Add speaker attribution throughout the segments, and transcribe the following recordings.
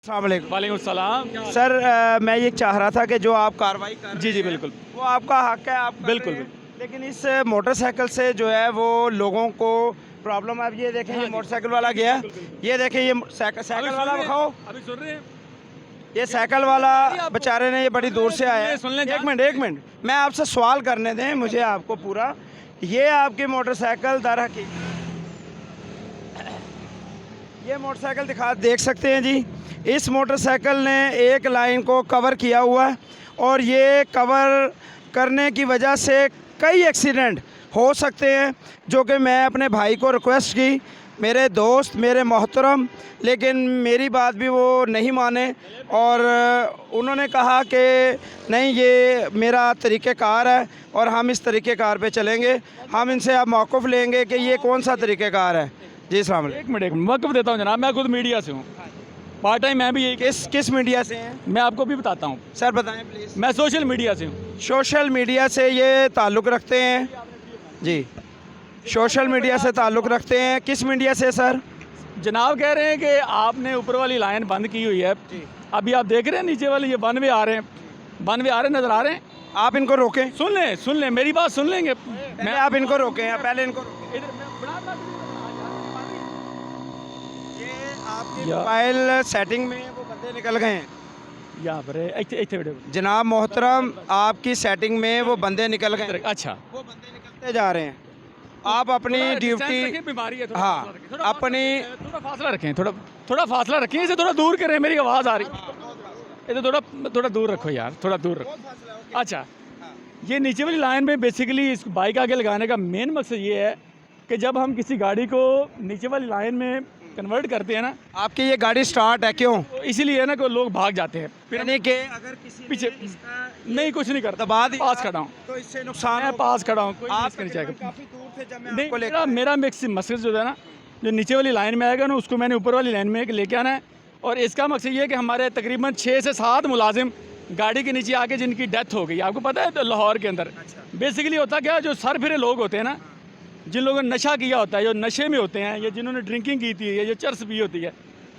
Speaker 1: अस्सलाम वालेकुम।
Speaker 2: वालेकुम सलाम।
Speaker 1: सर मैं ये चाह रहा था कि जो आप कार्रवाई कर रहे
Speaker 2: जी
Speaker 1: हैं,
Speaker 2: बिल्कुल
Speaker 1: वो आपका हक है, आप कर
Speaker 2: बिल्कुल
Speaker 1: रहे हैं। लेकिन इस मोटरसाइकिल से जो है वो लोगों को प्रॉब्लम। अब ये देखें,
Speaker 2: हाँ
Speaker 1: ये
Speaker 2: जी।
Speaker 1: मोटरसाइकिल वाला गया, ये देखें, ये साइकिल वाला दिखाओ,
Speaker 2: अभी सुन रहे हैं
Speaker 1: ये साइकिल वाला बेचारे ने ये बड़ी दूर से आया है।
Speaker 2: सुन लें,
Speaker 1: एक मिनट मैं आपसे सवाल करने दें मुझे, आपको पूरा। ये आपकी मोटरसाइकिल दर हकीकत, ये मोटरसाइकिल देख सकते हैं जी। इस मोटरसाइकिल ने एक लाइन को कवर किया हुआ है और ये कवर करने की वजह से कई एक्सीडेंट हो सकते हैं, जो कि मैं अपने भाई को रिक्वेस्ट की, मेरे दोस्त, मेरे मोहतरम, लेकिन मेरी बात भी वो नहीं माने और उन्होंने कहा कि नहीं, ये मेरा तरीक़ेकार है और हम इस तरीक़ेकार पे चलेंगे। हम इनसे अब मौक़िफ़ लेंगे कि ये कौन सा तरीक़ेकार है। जी अस्सलाम वालेकुम।
Speaker 2: एक मिनट वक्त देता हूँ जनाब। मैं खुद मीडिया से हूँ, पार्ट टाइम मैं भी यही।
Speaker 1: किस मीडिया से हैं?
Speaker 2: मैं आपको भी बताता हूँ,
Speaker 1: सर बताएं प्लीज़।
Speaker 2: मैं सोशल मीडिया से हूँ।
Speaker 1: सोशल मीडिया से ये ताल्लुक़ रखते हैं जी, सोशल मीडिया से ताल्लुक़ रखते हैं। किस मीडिया से सर?
Speaker 2: जनाब कह रहे हैं कि आपने ऊपर वाली लाइन बंद की हुई है। अभी आप देख रहे हैं नीचे वाले ये वन वे आ रहे हैं, वन वे आ रहे नज़र आ रहे हैं।
Speaker 1: आप इनको रोकें,
Speaker 2: सुन लें मेरी बात सुन लेंगे।
Speaker 1: मैं आप इनको रोकें, पहले इनको रोकें। ये आपकी मोबाइल सेटिंग में वो बंदे निकल गए हैं
Speaker 2: यहाँ पर
Speaker 1: जनाब मोहतरम, आपकी सेटिंग में वो बंदे निकल गए।
Speaker 2: अच्छा,
Speaker 1: वो बंदे निकलते जा रहे हैं। आप अपनी ड्यूटी,
Speaker 2: बीमारी है,
Speaker 1: हाँ, अपनी
Speaker 2: थोड़ा फासला रखें, थोड़ा फासला रखें, इसे थोड़ा दूर करें। मेरी आवाज़ आ रही, इसे थोड़ा दूर रखो यार, थोड़ा दूर रखो। अच्छा, ये नीचे वाली लाइन में बेसिकली इस बाइक आगे लगाने का मेन मकसद ये है कि जब हम किसी गाड़ी को नीचे वाली लाइन में कन्वर्ट करते हैं ना,
Speaker 1: आपकी ये गाड़ी स्टार्ट है क्यों?
Speaker 2: तो इसीलिए है ना कि लोग भाग जाते हैं। फिर
Speaker 1: यानी कि अगर किसी
Speaker 2: पीछे नहीं, कुछ नहीं करता,
Speaker 1: दबा दिया
Speaker 2: पास खड़ा हूँ,
Speaker 1: तो इससे नुकसान
Speaker 2: मैं पास खड़ा हूँ, कोई
Speaker 1: आप
Speaker 2: रिस्क नहीं चाहिए।
Speaker 1: काफ़ी दूर थे जब मैं
Speaker 2: नहीं,
Speaker 1: आपको लेकर
Speaker 2: मेरा मकसद जो है ना, जो नीचे वाली लाइन में आएगा ना, उसको मैंने ऊपर वाली लाइन में लेके आना है। और इसका मकसद ये है कि हमारे तकरीबन 6 से 7 मुलाजिम गाड़ी के नीचे आके जिनकी डेथ हो गई, आपको पता है, तो लाहौर के अंदर बेसिकली होता क्या, जो सर फिरे लोग होते हैं ना, जिन लोगों ने नशा किया होता है, जो नशे में होते हैं, या जिन्होंने ड्रिंकिंग की थी, या जो चर्स पी होती है,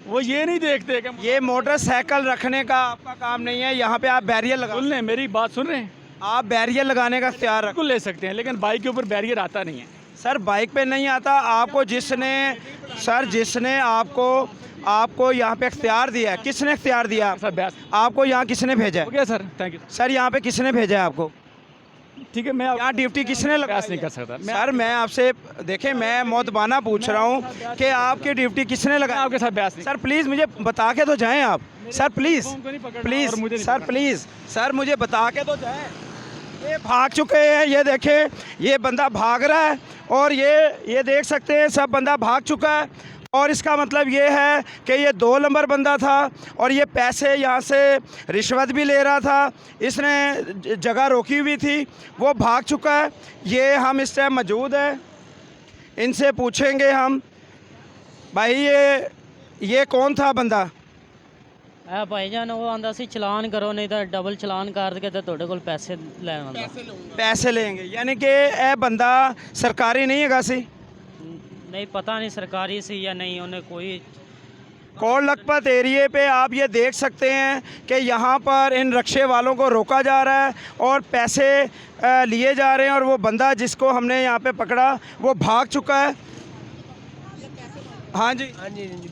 Speaker 2: वो ये नहीं देखते कि
Speaker 1: ये मोटरसाइकिल रखने का आपका काम नहीं है। यहाँ पे आप बैरियर लगा,
Speaker 2: सुन लें, मेरी बात सुन रहे हैं,
Speaker 1: आप बैरियर लगाने का इख्तियार रख।
Speaker 2: बिल्कुल ले सकते हैं, लेकिन बाइक के ऊपर बैरियर आता नहीं है।
Speaker 1: सर बाइक पे नहीं आता आपको, जिसने आपको यहाँ पे इख्तियार दिया है, किसने इख्तियार दिया
Speaker 2: सर बहस
Speaker 1: आपको? यहाँ किसने भेजा
Speaker 2: हो
Speaker 1: है?
Speaker 2: गया सर, थैंक यू
Speaker 1: सर यहाँ पे किसने भेजा है आपको?
Speaker 2: ठीक है, मैं
Speaker 1: यहाँ ड्यूटी किसने लगाई
Speaker 2: बहस नहीं
Speaker 1: है?
Speaker 2: कर सकता।
Speaker 1: सर मैं आपसे, देखें, मैं मौतबाना पूछ रहा हूँ कि आपकी ड्यूटी किसने
Speaker 2: मैं
Speaker 1: लगाई?
Speaker 2: आपके साथ बहस नहीं।
Speaker 1: सर प्लीज़ मुझे बता के तो जाएं आप। सर प्लीज़
Speaker 2: और मुझे नहीं
Speaker 1: सर
Speaker 2: पकड़ना।
Speaker 1: प्लीज़ सर मुझे बता के तो जाएं। ये भाग चुके हैं, ये देखें, ये बंदा भाग रहा है और ये देख सकते हैं, सब बंदा भाग चुका है। और इसका मतलब ये है कि ये 2 नंबर बंदा था और ये पैसे यहाँ से रिश्वत भी ले रहा था, इसने जगह रोकी हुई थी, वो भाग चुका है। ये हम इस टाइम मौजूद हैं, इनसे पूछेंगे हम, भाई ये कौन था बंदा?
Speaker 3: भाईजान वो आंदा सी चलान करो, नहीं तो डबल चलान कर के तो ਤੁਹਾਡੇ ਕੋਲ पैसे ਲੈ आंदा।
Speaker 1: पैसे लेंगे, यानी कि यह बंदा सरकारी नहीं है सी?
Speaker 3: नहीं पता नहीं सरकारी सी या नहीं, उन्हें कोई।
Speaker 1: कोट लखपत एरिए पे आप ये देख सकते हैं कि यहाँ पर इन रक्शे वालों को रोका जा रहा है और पैसे लिए जा रहे हैं, और वो बंदा जिसको हमने यहाँ पे पकड़ा वो भाग चुका है। हाँ जी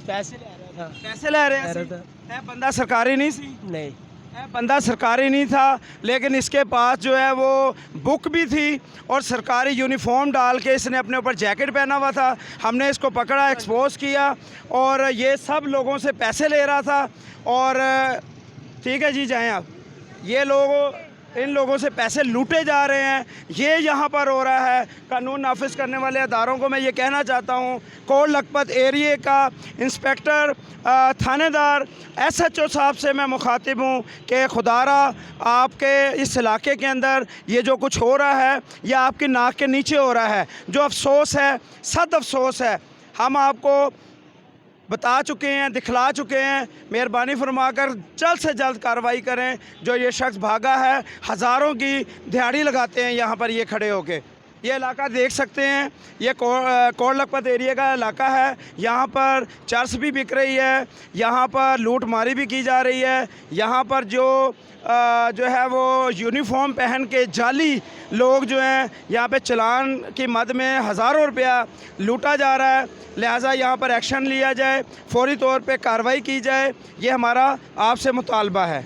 Speaker 3: पैसे ले रहा था।
Speaker 1: पैसे ले रहे हैं। ये बंदा सरकारी नहीं सी?
Speaker 3: नहीं,
Speaker 1: ये बंदा सरकारी नहीं था, लेकिन इसके पास जो है वो बुक भी थी और सरकारी यूनिफॉर्म डाल के इसने अपने ऊपर जैकेट पहना हुआ था। हमने इसको पकड़ा, एक्सपोज किया और ये सब लोगों से पैसे ले रहा था। और ठीक है जी, जाएं आप। ये लोग, इन लोगों से पैसे लूटे जा रहे हैं, ये यहाँ पर हो रहा है। कानून नाफिज करने वाले अदारों को मैं ये कहना चाहता हूँ, कोट लखपत एरिए का इंस्पेक्टर, थानेदार, SHO साहब से मैं मुखातिब हूँ कि खुदारा आपके इस इलाके के अंदर ये जो कुछ हो रहा है, ये आपकी नाक के नीचे हो रहा है। जो अफसोस है, सद अफसोस है। हम आपको बता चुके हैं, दिखला चुके हैं, मेहरबानी फरमाकर जल्द से जल्द कार्रवाई करें। जो ये शख्स भागा है, हज़ारों की दिहाड़ी लगाते हैं यहाँ पर ये खड़े होके। ये इलाका देख सकते हैं, ये कोट लखपत एरिया का इलाका है। यहाँ पर चर्च भी बिक रही है, यहाँ पर लूट मारी भी की जा रही है। यहाँ पर जो है वो यूनिफॉर्म पहन के जाली लोग जो हैं यहाँ पे चालान की मद में हज़ारों रुपया लूटा जा रहा है। लिहाजा यहाँ पर एक्शन लिया जाए, फौरी तौर पे कार्रवाई की जाए, ये हमारा आपसे मुतालबा है।